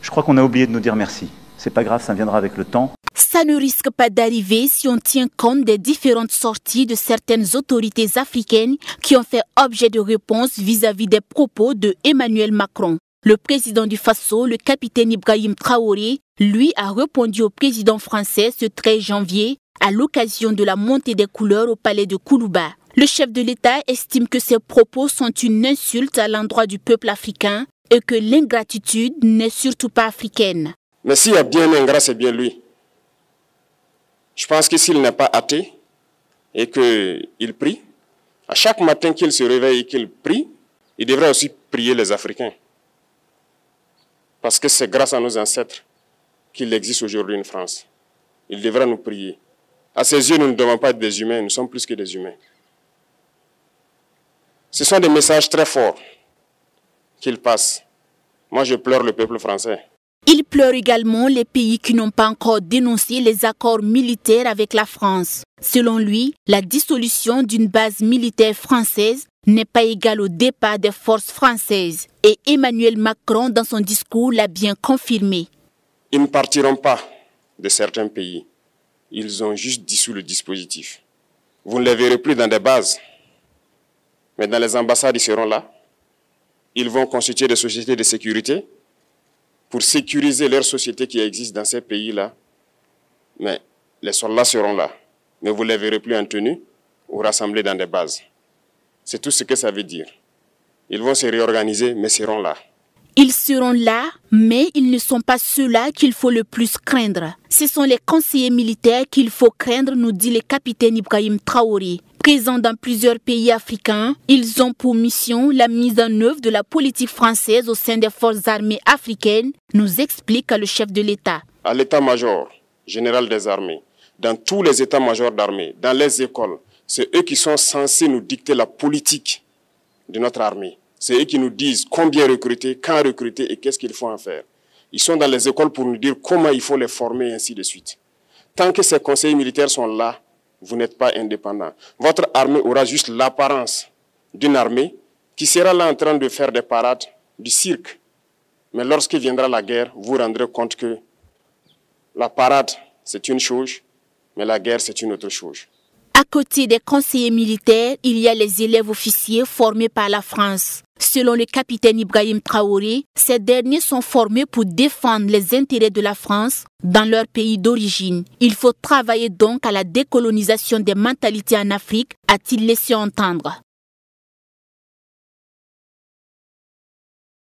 Je crois qu'on a oublié de nous dire merci. C'est pas grave, ça viendra avec le temps. Ça ne risque pas d'arriver si on tient compte des différentes sorties de certaines autorités africaines qui ont fait objet de réponse vis-à-vis des propos de Emmanuel Macron. Le président du Faso, le capitaine Ibrahim Traoré, lui a répondu au président français ce 13 janvier à l'occasion de la montée des couleurs au palais de Koulouba. Le chef de l'État estime que ces propos sont une insulte à l'endroit du peuple africain et que l'ingratitude n'est surtout pas africaine. Mais s'il y a bien un ingrat, c'est bien lui. Je pense que s'il n'est pas athée et qu'il prie, à chaque matin qu'il se réveille et qu'il prie, il devrait aussi prier les Africains. Parce que c'est grâce à nos ancêtres qu'il existe aujourd'hui une France. Il devra nous prier. À ses yeux, nous ne devons pas être des humains, nous sommes plus que des humains. Ce sont des messages très forts qu'il passe. Moi, je pleure le peuple français. Il pleure également les pays qui n'ont pas encore dénoncé les accords militaires avec la France. Selon lui, la dissolution d'une base militaire française n'est pas égale au départ des forces françaises. Et Emmanuel Macron, dans son discours, l'a bien confirmé. Ils ne partiront pas de certains pays. Ils ont juste dissous le dispositif. Vous ne les verrez plus dans des bases. Mais dans les ambassades, ils seront là. Ils vont constituer des sociétés de sécurité pour sécuriser leurs sociétés qui existent dans ces pays-là. Mais les soldats seront là. Mais vous ne les verrez plus en tenue ou rassemblés dans des bases. C'est tout ce que ça veut dire. Ils vont se réorganiser, mais seront là. Ils seront là, mais ils ne sont pas ceux-là qu'il faut le plus craindre. Ce sont les conseillers militaires qu'il faut craindre, nous dit le capitaine Ibrahim Traoré. Présents dans plusieurs pays africains, ils ont pour mission la mise en œuvre de la politique française au sein des forces armées africaines, nous explique le chef de l'État. À l'état-major général des armées, dans tous les états-majors d'armée, dans les écoles, c'est eux qui sont censés nous dicter la politique de notre armée. C'est eux qui nous disent combien recruter, quand recruter et qu'est-ce qu'il faut en faire. Ils sont dans les écoles pour nous dire comment il faut les former et ainsi de suite. Tant que ces conseillers militaires sont là, vous n'êtes pas indépendant. Votre armée aura juste l'apparence d'une armée qui sera là en train de faire des parades, du cirque. Mais lorsque viendra la guerre, vous vous rendrez compte que la parade, c'est une chose, mais la guerre, c'est une autre chose. À côté des conseillers militaires, il y a les élèves officiers formés par la France. Selon le capitaine Ibrahim Traoré, ces derniers sont formés pour défendre les intérêts de la France dans leur pays d'origine. Il faut travailler donc à la décolonisation des mentalités en Afrique, a-t-il laissé entendre.